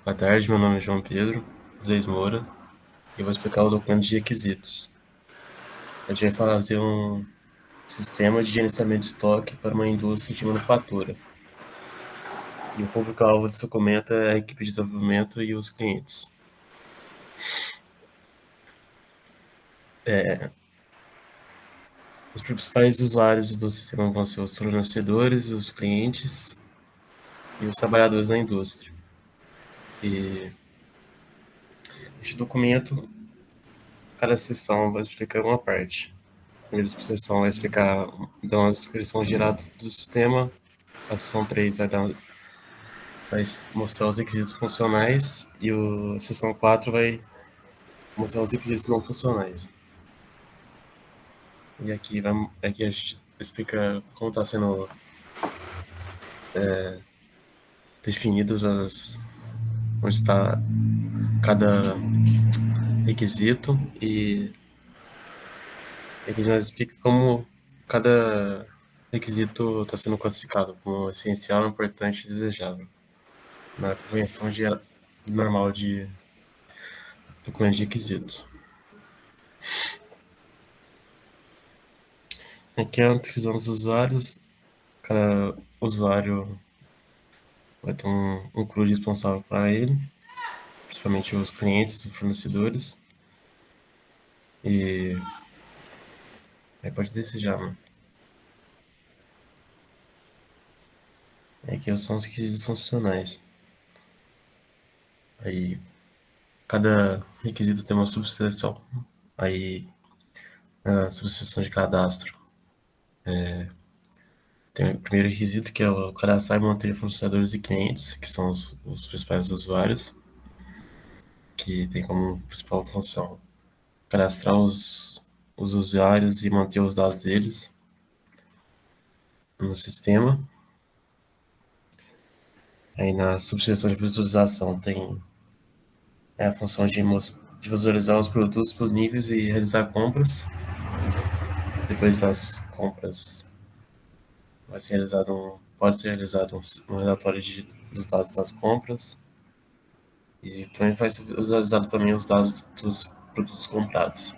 Boa tarde, meu nome é João Pedro Zeis Moura e eu vou explicar o documento de requisitos. A gente vai fazer um sistema de gerenciamento de estoque para uma indústria de manufatura. E o público-alvo desse documento é a equipe de desenvolvimento e os clientes. Os principais usuários do sistema vão ser os fornecedores, os clientes e os trabalhadores da indústria. E este documento, cada seção vai explicar uma parte. A primeira seção vai explicar, então, a descrição geral do sistema. A seção 3 vai mostrar os requisitos funcionais e a seção 4 vai mostrar os requisitos não funcionais. E aqui a gente explica como está sendo definidas onde está cada requisito e aqui nós explica como cada requisito está sendo classificado como essencial, importante e desejável na convenção normal de documento de requisitos. Aqui é a descrição dos usuários. Cada usuário vai ter um CRUD responsável para ele, principalmente os clientes, os fornecedores. E aí pode descer já, mano. Aqui são os requisitos funcionais. Aí cada requisito tem uma subseção. Aí a subseção de cadastro tem o primeiro requisito, que é o cadastrar e manter fornecedores e clientes, que são os principais usuários, que tem como principal função cadastrar os usuários e manter os dados deles no sistema. Aí na subseção de visualização tem a função de visualizar os produtos por níveis e realizar compras. Depois das compras pode ser realizado um relatório dos dados das compras. E também vai ser visualizado também os dados dos produtos comprados.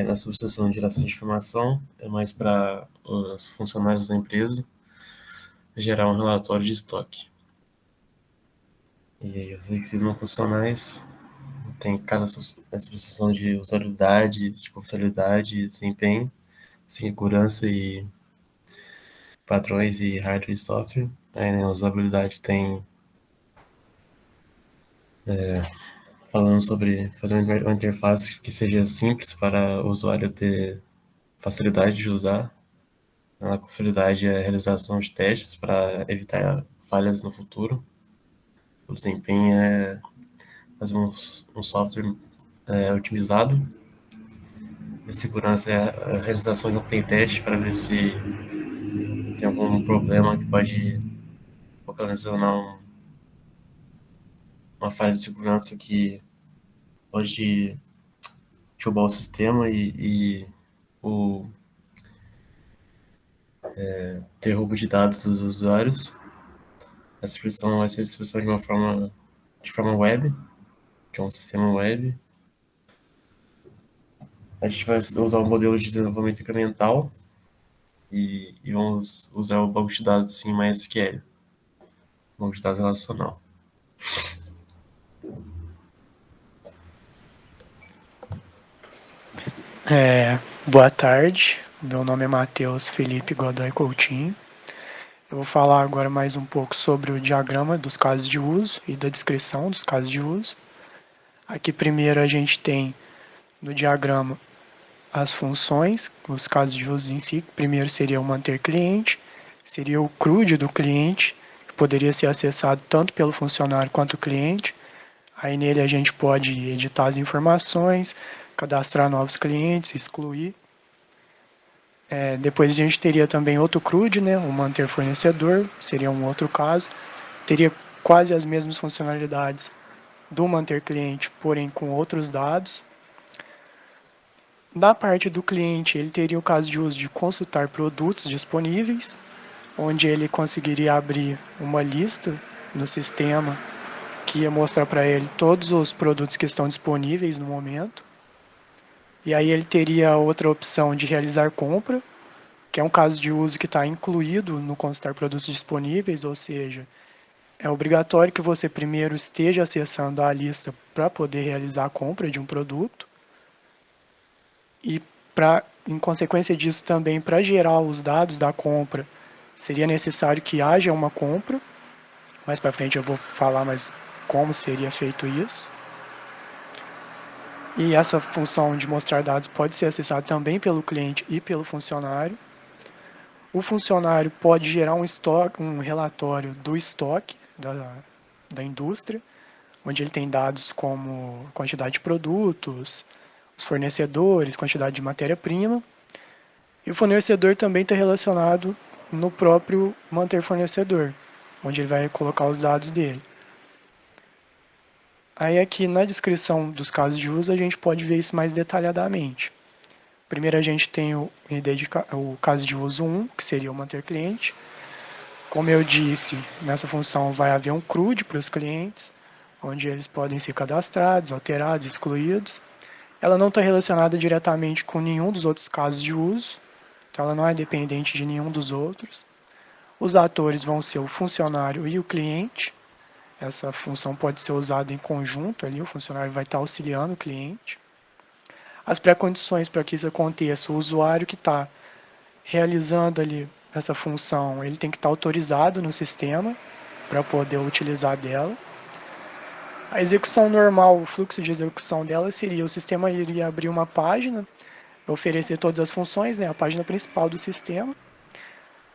Na subseção de geração de informação, é mais para os funcionários da empresa gerar um relatório de estoque. E os requisitos não funcionais tem cada subseção de usabilidade, de confiabilidade, desempenho, segurança e padrões e hardware e software. Aí, né, usabilidade tem falando sobre fazer uma interface que seja simples para o usuário ter facilidade de usar. A confiabilidade é a realização de testes para evitar falhas no futuro. O desempenho é fazer um software otimizado. A segurança é a realização de um playtest para ver se tem algum problema que pode ocasionar uma falha de segurança que pode derrubar o sistema e o ter roubo de dados dos usuários. A distribuição vai ser distribuição de forma web, que é um sistema web. A gente vai usar um modelo de desenvolvimento incremental e vamos usar o banco de dados em MySQL, banco de dados relacional. Boa tarde, meu nome é Matheus Felipe Godoy Coutinho. Eu vou falar agora mais um pouco sobre o diagrama dos casos de uso e da descrição dos casos de uso. Aqui primeiro a gente tem no diagrama as funções, os casos de uso em si. Primeiro seria o manter cliente, seria o CRUD do cliente, que poderia ser acessado tanto pelo funcionário quanto o cliente. Aí nele a gente pode editar as informações, cadastrar novos clientes, excluir. Depois a gente teria também outro CRUD, né, o manter fornecedor, seria um outro caso. Teria quase as mesmas funcionalidades do manter cliente, porém com outros dados. Da parte do cliente, ele teria o caso de uso de consultar produtos disponíveis, onde ele conseguiria abrir uma lista no sistema que ia mostrar para ele todos os produtos que estão disponíveis no momento. E aí ele teria outra opção de realizar compra, que é um caso de uso que está incluído no consultar produtos disponíveis, ou seja, é obrigatório que você primeiro esteja acessando a lista para poder realizar a compra de um produto. E em consequência disso também, para gerar os dados da compra, seria necessário que haja uma compra. Mais para frente eu vou falar mais como seria feito isso. E essa função de mostrar dados pode ser acessada também pelo cliente e pelo funcionário. O funcionário pode gerar um relatório do estoque da indústria, onde ele tem dados como quantidade de produtos, os fornecedores, quantidade de matéria-prima. E o fornecedor também está relacionado no próprio manter fornecedor, onde ele vai colocar os dados dele. Aí aqui na descrição dos casos de uso a gente pode ver isso mais detalhadamente. Primeiro a gente tem o caso de uso 1, que seria o manter cliente. Como eu disse, nessa função vai haver um CRUD para os clientes, onde eles podem ser cadastrados, alterados, excluídos. Ela não está relacionada diretamente com nenhum dos outros casos de uso, então ela não é dependente de nenhum dos outros. Os atores vão ser o funcionário e o cliente. Essa função pode ser usada em conjunto ali, o funcionário vai estar auxiliando o cliente. As pré-condições para que isso aconteça, o usuário que está realizando ali essa função, ele tem que estar autorizado no sistema para poder utilizar dela. A execução normal, o fluxo de execução dela seria, o sistema iria abrir uma página, oferecer todas as funções, né, a página principal do sistema.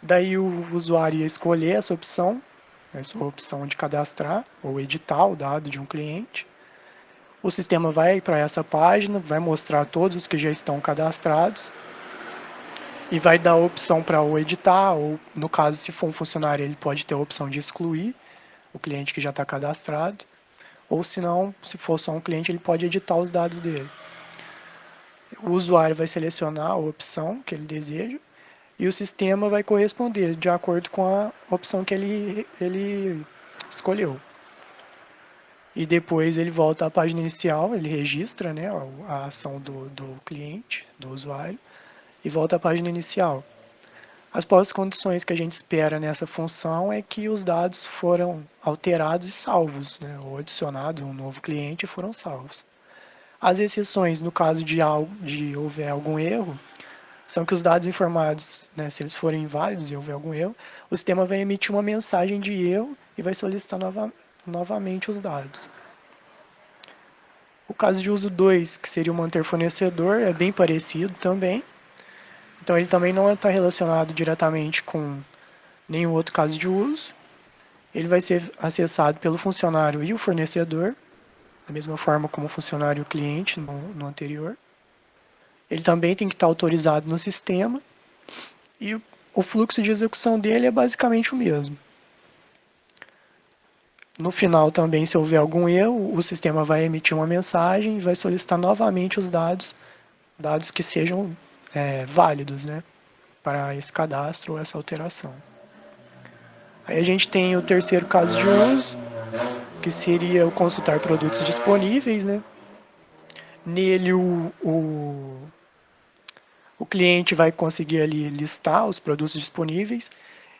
Daí o usuário ia escolher essa opção de cadastrar ou editar o dado de um cliente. O sistema vai para essa página, vai mostrar todos os que já estão cadastrados e vai dar a opção para o editar, ou no caso, se for um funcionário, ele pode ter a opção de excluir o cliente que já está cadastrado, ou se não, se for só um cliente, ele pode editar os dados dele. O usuário vai selecionar a opção que ele deseja e o sistema vai corresponder de acordo com a opção que ele escolheu. E depois ele volta à página inicial, ele registra, né, a ação do cliente, do usuário, e volta à página inicial. As pós-condições que a gente espera nessa função é que os dados foram alterados e salvos, né, ou adicionados um novo cliente e foram salvos. As exceções, no caso de houver algum erro, são que os dados informados, né, se eles forem inválidos e houver algum erro, o sistema vai emitir uma mensagem de erro e vai solicitar novamente os dados. O caso de uso 2, que seria o manter fornecedor, é bem parecido também. Então ele também não está relacionado diretamente com nenhum outro caso de uso. Ele vai ser acessado pelo funcionário e o fornecedor, da mesma forma como o funcionário e o cliente no anterior. Ele também tem que estar autorizado no sistema e o fluxo de execução dele é basicamente o mesmo. No final também, se houver algum erro, o sistema vai emitir uma mensagem e vai solicitar novamente os dados que sejam válidos, né, para esse cadastro ou essa alteração. Aí a gente tem o terceiro caso de uso, que seria o consultar produtos disponíveis, né. Nele o cliente vai conseguir ali listar os produtos disponíveis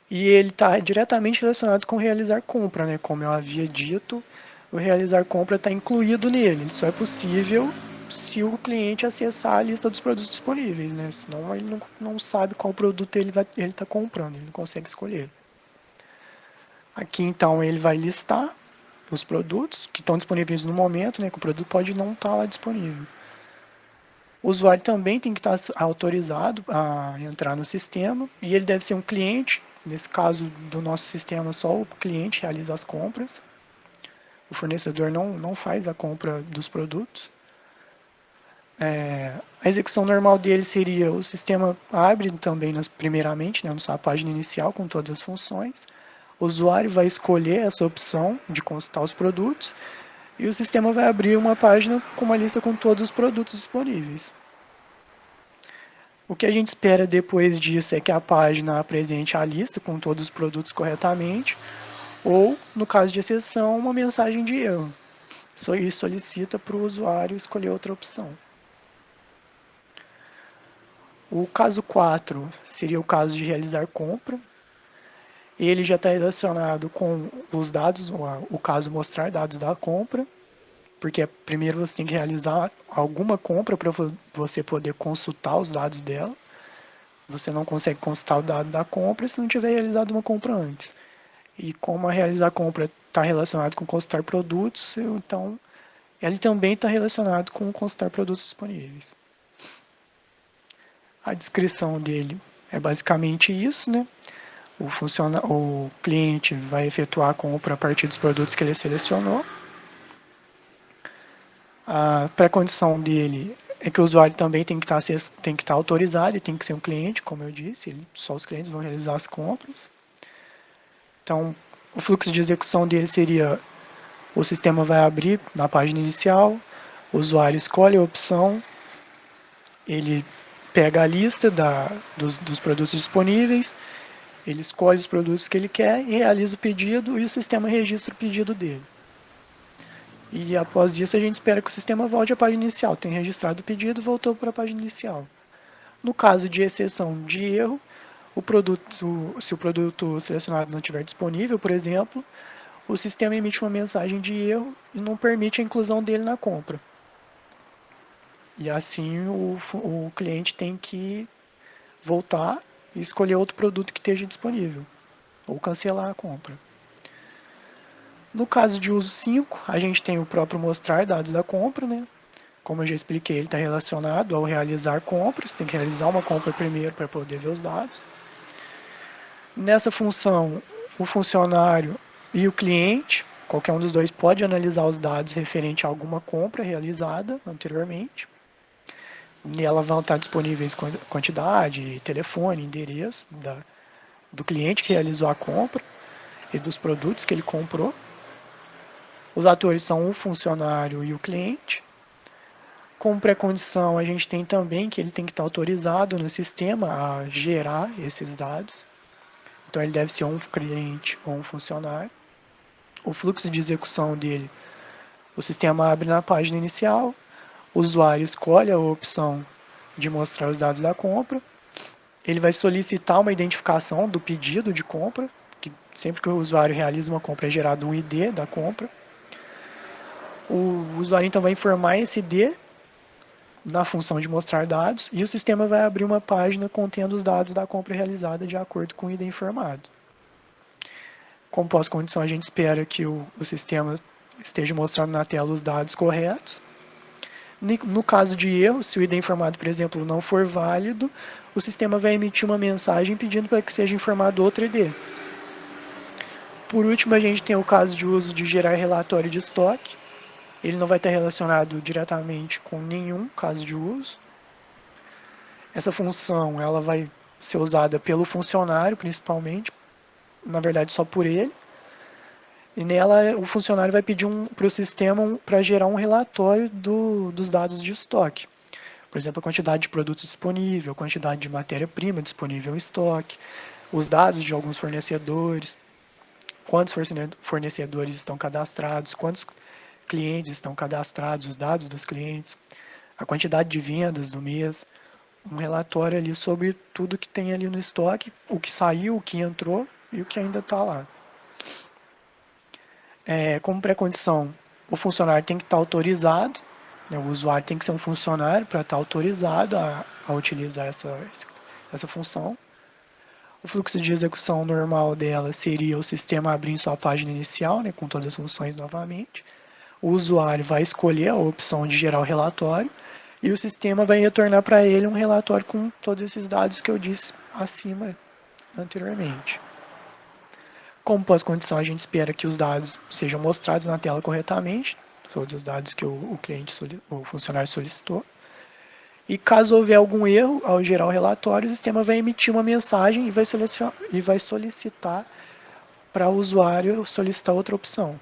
e ele está diretamente relacionado com realizar compra, né? Como eu havia dito, o realizar compra está incluído nele. Isso é possível se o cliente acessar a lista dos produtos disponíveis, né? Senão ele não sabe qual produto ele está comprando, ele não consegue escolher. Aqui então ele vai listar os produtos que estão disponíveis no momento, né? Que o produto pode não estar lá disponível. O usuário também tem que estar autorizado a entrar no sistema e ele deve ser um cliente. Nesse caso do nosso sistema, só o cliente realiza as compras. O fornecedor não faz a compra dos produtos. A execução normal dele seria o sistema abre também primeiramente, né, na sua página inicial com todas as funções. O usuário vai escolher essa opção de consultar os produtos e o sistema vai abrir uma página com uma lista com todos os produtos disponíveis. O que a gente espera depois disso é que a página apresente a lista com todos os produtos corretamente. ou, no caso de exceção, uma mensagem de erro. E solicita para o usuário escolher outra opção. O caso 4 seria o caso de realizar compra. Ele já está relacionado com os dados, o caso mostrar dados da compra, porque primeiro você tem que realizar alguma compra para você poder consultar os dados dela. Você não consegue consultar o dado da compra se não tiver realizado uma compra antes. E como a realizar a compra está relacionado com consultar produtos, então ele também está relacionado com consultar produtos disponíveis. A descrição dele é basicamente isso, né? O cliente vai efetuar a compra a partir dos produtos que ele selecionou. A pré-condição dele é que o usuário também tem que estar autorizado e tem que ser um cliente, como eu disse, só os clientes vão realizar as compras. Então, o fluxo de execução dele seria: o sistema vai abrir na página inicial, o usuário escolhe a opção, ele pega a lista dos produtos disponíveis, ele escolhe os produtos que ele quer, realiza o pedido e o sistema registra o pedido dele. E após isso a gente espera que o sistema volte à página inicial. Tem registrado o pedido, voltou para a página inicial. No caso de exceção de erro, se o produto selecionado não estiver disponível, por exemplo, o sistema emite uma mensagem de erro e não permite a inclusão dele na compra. E assim o cliente tem que voltar e escolher outro produto que esteja disponível, ou cancelar a compra. No caso de uso 5, a gente tem o próprio mostrar dados da compra, né? Como eu já expliquei, ele está relacionado ao realizar compras, tem que realizar uma compra primeiro para poder ver os dados. Nessa função, o funcionário e o cliente, qualquer um dos dois pode analisar os dados referente a alguma compra realizada anteriormente. Nela vão estar disponíveis quantidade, telefone, endereço do cliente que realizou a compra e dos produtos que ele comprou. Os atores são o funcionário e o cliente. Como pré-condição, a gente tem também que ele tem que estar autorizado no sistema a gerar esses dados. Então, ele deve ser um cliente ou um funcionário. O fluxo de execução dele, o sistema abre na página inicial, o usuário escolhe a opção de mostrar os dados da compra, ele vai solicitar uma identificação do pedido de compra, que sempre que o usuário realiza uma compra é gerado um ID da compra. O usuário então vai informar esse ID na função de mostrar dados e o sistema vai abrir uma página contendo os dados da compra realizada de acordo com o ID informado. Como pós-condição, a gente espera que o sistema esteja mostrando na tela os dados corretos. No caso de erro, se o ID informado, por exemplo, não for válido, o sistema vai emitir uma mensagem pedindo para que seja informado outro ID. Por último, a gente tem o caso de uso de gerar relatório de estoque. Ele não vai estar relacionado diretamente com nenhum caso de uso. Essa função ela vai ser usada pelo funcionário, principalmente, na verdade só por ele. E nela o funcionário vai pedir para o sistema para gerar um relatório dos dados de estoque. Por exemplo, a quantidade de produtos disponível, a quantidade de matéria-prima disponível em estoque, os dados de alguns fornecedores, quantos fornecedores estão cadastrados, quantos clientes estão cadastrados, os dados dos clientes, a quantidade de vendas do mês, um relatório ali sobre tudo que tem ali no estoque, o que saiu, o que entrou e o que ainda está lá. Como pré-condição, o funcionário tem que estar autorizado, né, o usuário tem que ser um funcionário para estar autorizado a utilizar essa função. O fluxo de execução normal dela seria o sistema abrir sua página inicial, né, com todas as funções novamente. O usuário vai escolher a opção de gerar o relatório e o sistema vai retornar para ele um relatório com todos esses dados que eu disse acima anteriormente. Como pós-condição, a gente espera que os dados sejam mostrados na tela corretamente, todos os dados que o funcionário solicitou. E caso houver algum erro ao gerar o relatório, o sistema vai emitir uma mensagem e vai solicitar para o usuário solicitar outra opção.